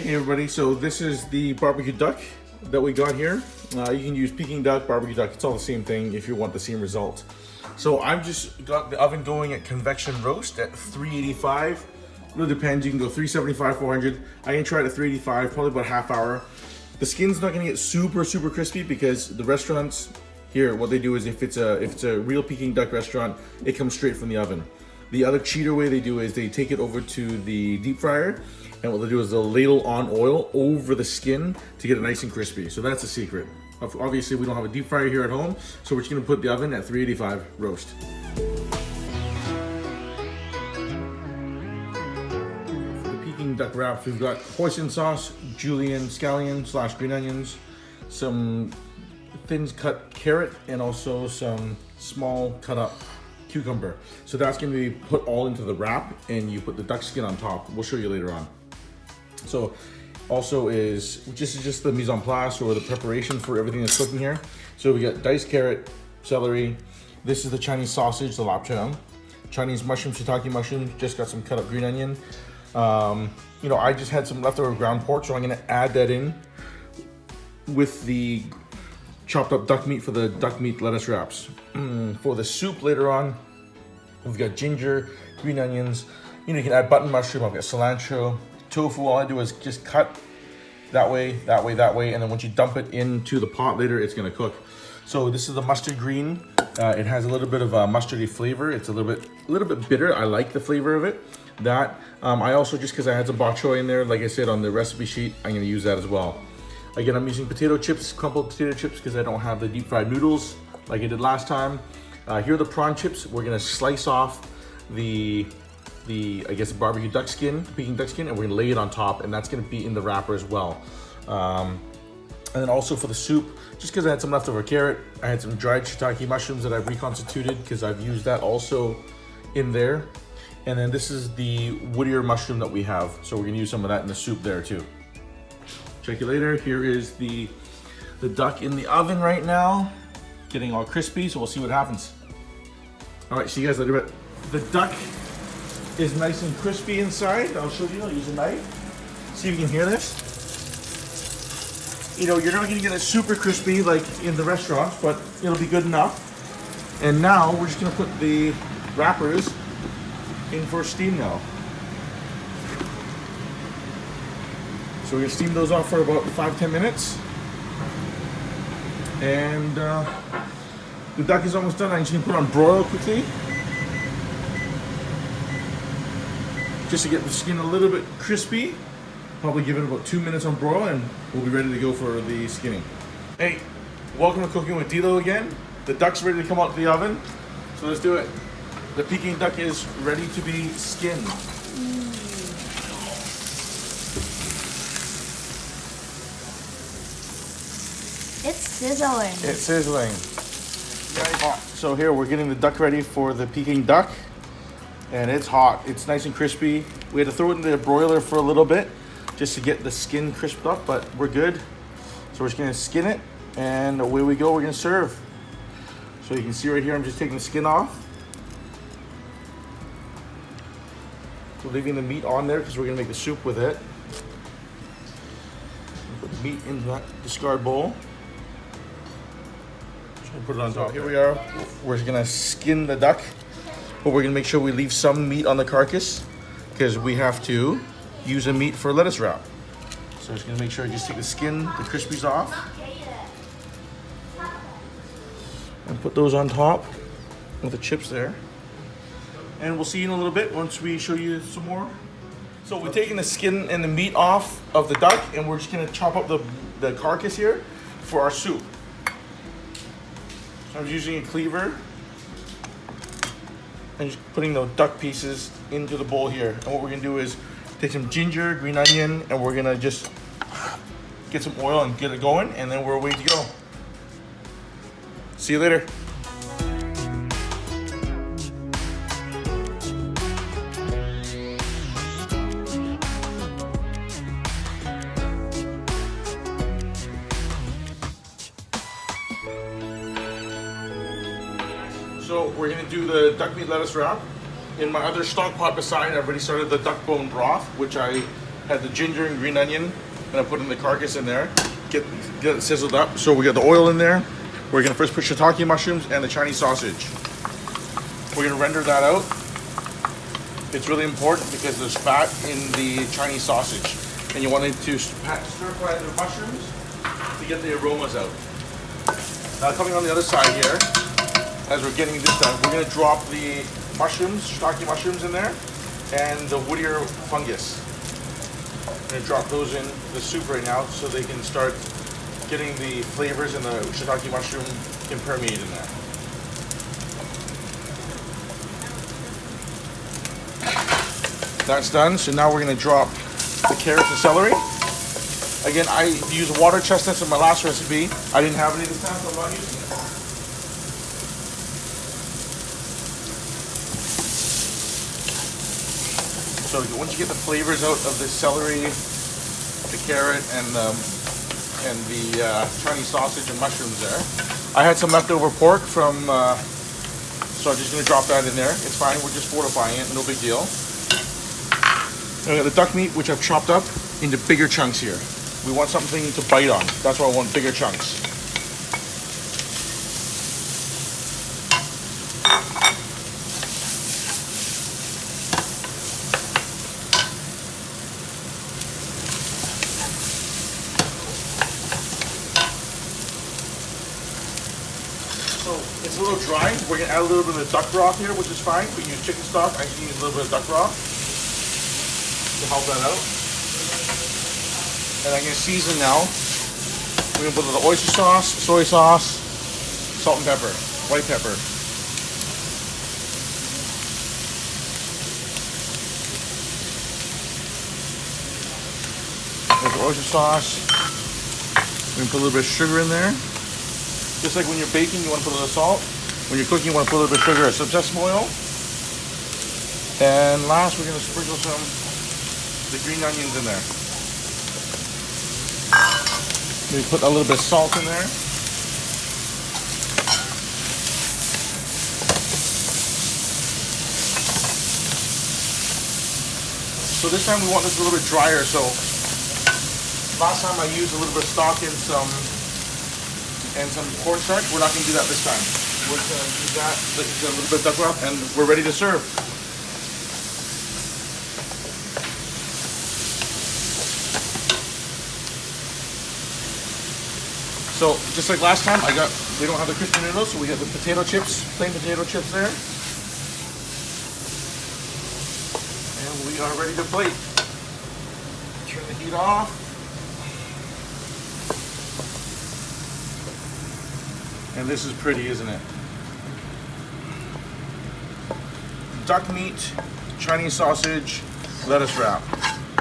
Hey everybody, so this is the barbecue duck that we got here. You can use Peking Duck, barbecue duck, it's all the same thing if you want the same result. So I've just got the oven going at convection roast at 385. It really depends, you can go 375, 400. I can try it at 385, probably about a half hour. The skin's not gonna get super crispy because the restaurants here, what they do is if it's a real Peking Duck restaurant, it comes straight from the oven. The other cheater way they do is they take it over to the deep fryer, and what they do is they'll ladle on oil over the skin to get it nice and crispy. So that's the secret. Obviously we don't have a deep fryer here at home, so we're just gonna put the oven at 385 roast. For the Peking Duck wraps, we've got hoisin sauce, julienne, scallion / green onions, some thin cut carrot, and also some small cut up cucumber. So that's going to be put all into the wrap, and you put the duck skin on top. We'll show you later on. So also is just the mise en place, or the preparation for everything that's cooking here. So we got diced carrot, celery. This is the Chinese sausage, the lapchang. Chinese mushroom, shiitake mushrooms. Just got some cut up green onion. You know, I just had some leftover ground pork, so I'm going to add that in with the chopped up duck meat for the duck meat lettuce wraps. For the soup later on, we've got ginger, green onions. You know, you can add button mushroom. I've got cilantro, tofu. All I do is just cut that way, and then once you dump it into the pot later, it's gonna cook. So this is the mustard green. It has a little bit of a mustardy flavor. It's a little bit bitter. I like the flavor of it. That I also, just because I had some bok choy in there, like I said on the recipe sheet, I'm gonna use that as well. Again, I'm using potato chips, crumpled potato chips, because I don't have the deep fried noodles like I did last time. Here are the prawn chips. We're gonna slice off the I guess barbecue duck skin, Peking duck skin, and we're gonna lay it on top, and that's gonna be in the wrapper as well. And then also for the soup, just because I had some leftover carrot, I had some dried shiitake mushrooms that I've reconstituted because I've used that also in there. And then this is the woodier mushroom that we have, so we're gonna use some of that in the soup there too. Check you later. Here is the duck in the oven right now, getting all crispy, so we'll see what happens. All right, see you guys later. But the duck is nice and crispy inside. I'll show you, I'll use a knife. See if you can hear this. You know, you're not gonna get it super crispy like in the restaurants, but it'll be good enough. And now we're just gonna put the wrappers in for steam now. So we're gonna steam those off for about 5-10 minutes. And the duck is almost done. I'm just gonna put it on broil quickly, just to get the skin a little bit crispy. Probably give it about 2 minutes on broil, and we'll be ready to go for the skinning. Hey, welcome to Cooking with Dilo again. The duck's ready to come out of the oven, so let's do it. The Peking duck is ready to be skinned. It's sizzling. It's sizzling. So here we're getting the duck ready for the Peking duck, and it's hot. It's nice and crispy. We had to throw it in the broiler for a little bit just to get the skin crisped up, but we're good. So we're just gonna skin it, and away we go. We're gonna serve. So you can see right here, I'm just taking the skin off. So leaving the meat on there because we're gonna make the soup with it. Put the meat in that discard bowl. Put it on top. Here we are. We're just gonna skin the duck, but we're gonna make sure we leave some meat on the carcass because we have to use the meat for lettuce wrap. So just gonna make sure I just take the skin, the crispies off, and put those on top with the chips there. And we'll see you in a little bit once we show you some more. So we're taking the skin and the meat off of the duck, and we're just gonna chop up the carcass here for our soup. So I'm using a cleaver and just putting the duck pieces into the bowl here. And what we're gonna do is take some ginger, green onion, and we're gonna just get some oil and get it going, and then we're ready to go. See you later. So we're gonna do the duck meat lettuce wrap. In my other stock pot beside, I've already started the duck bone broth, which I Had the ginger and green onion, and I put in the carcass in there. Get it sizzled up. So we got the oil in there. We're gonna first put shiitake mushrooms and the Chinese sausage. We're gonna render that out. It's really important because there's fat in the Chinese sausage, and you want it to stir fry the mushrooms to get the aromas out. Now coming on the other side here, as we're getting this done, we're gonna drop the mushrooms, shiitake mushrooms in there, and the woodier fungus. I'm gonna drop those in the soup right now so they can start getting the flavors and the shiitake mushroom can permeate in there. That's done, so now we're gonna drop the carrots and celery. Again, I used water chestnuts in my last recipe. I didn't have any this time, so I'm not using it. So once you get the flavors out of the celery, the carrot, and the Chinese sausage and mushrooms there, I had some leftover pork from, so I'm just gonna drop that in there. It's fine, we're just fortifying it, no big deal. I got the duck meat, which I've chopped up into bigger chunks here. We want something to bite on. That's why I want bigger chunks. So it's a little dry. We're gonna add a little bit of duck broth here, which is fine. We can use chicken stock. I just use a little bit of duck broth to help that out. And I'm gonna season now. We're gonna put the oyster sauce, soy sauce, salt and pepper, white pepper. There's the oyster sauce. We're gonna put a little bit of sugar in there. Just like when you're baking, you want to put a little salt. When you're cooking, you want to put a little bit of sugar or some sesame oil. And last, we're gonna sprinkle some the green onions in there. Maybe put a little bit of salt in there. So this time we want this a little bit drier. So last time I used a little bit of stock and some cornstarch. We're not going to do that this time. We're going to use that, a little bit of duck broth, and we're ready to serve. So just like last time, we don't have the crispy noodles, so we have the potato chips, plain potato chips there. And we are ready to plate. Turn the heat off. And this is pretty, isn't it? Duck meat, Chinese sausage, lettuce wrap.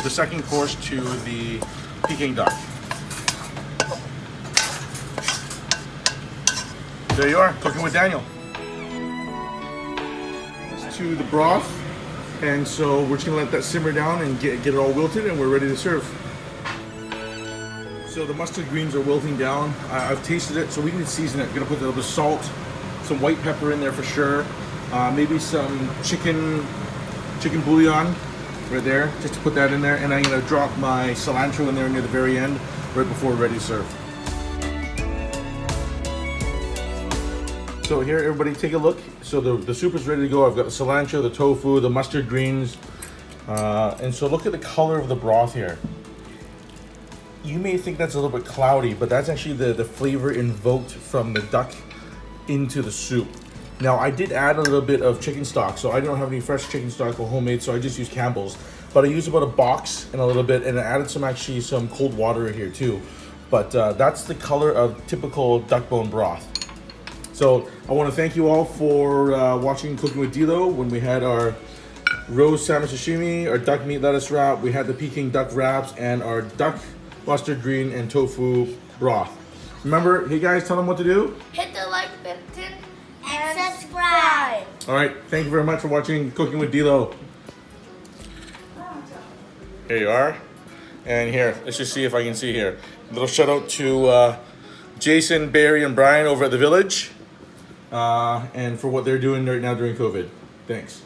The second course to the Peking duck. There you are, cooking with Daniel. To the broth, and so we're just gonna let that simmer down and get it all wilted, and we're ready to serve. So the mustard greens are wilting down. I've tasted it, so we can season it. I'm gonna put a little bit of salt, some white pepper in there for sure, maybe some chicken bouillon right there, just to put that in there, and I'm gonna drop my cilantro in there near the very end, right before we're ready to serve. So here, everybody take a look. So the soup is ready to go. I've got the cilantro, the tofu, the mustard greens. And so look at the color of the broth here. You may think that's a little bit cloudy, but that's actually the flavor invoked from the duck into the soup. Now I did add a little bit of chicken stock, so I don't have any fresh chicken stock or homemade, so I just use Campbell's. But I used about a box and a little bit, and I added some cold water here too. But that's the color of typical duck bone broth. So I want to thank you all for watching Cooking with Dilo. When we had our roast salmon sashimi, our duck meat lettuce wrap, we had the Peking duck wraps, and our duck mustard green and tofu broth. Remember, hey guys, tell them what to do. Hit the like button and subscribe. All right, thank you very much for watching Cooking with Dilo. Here you are. And here, let's just see if I can see here. A little shout out to Jason, Barry, and Brian over at the Village. And for what they're doing right now during COVID. Thanks.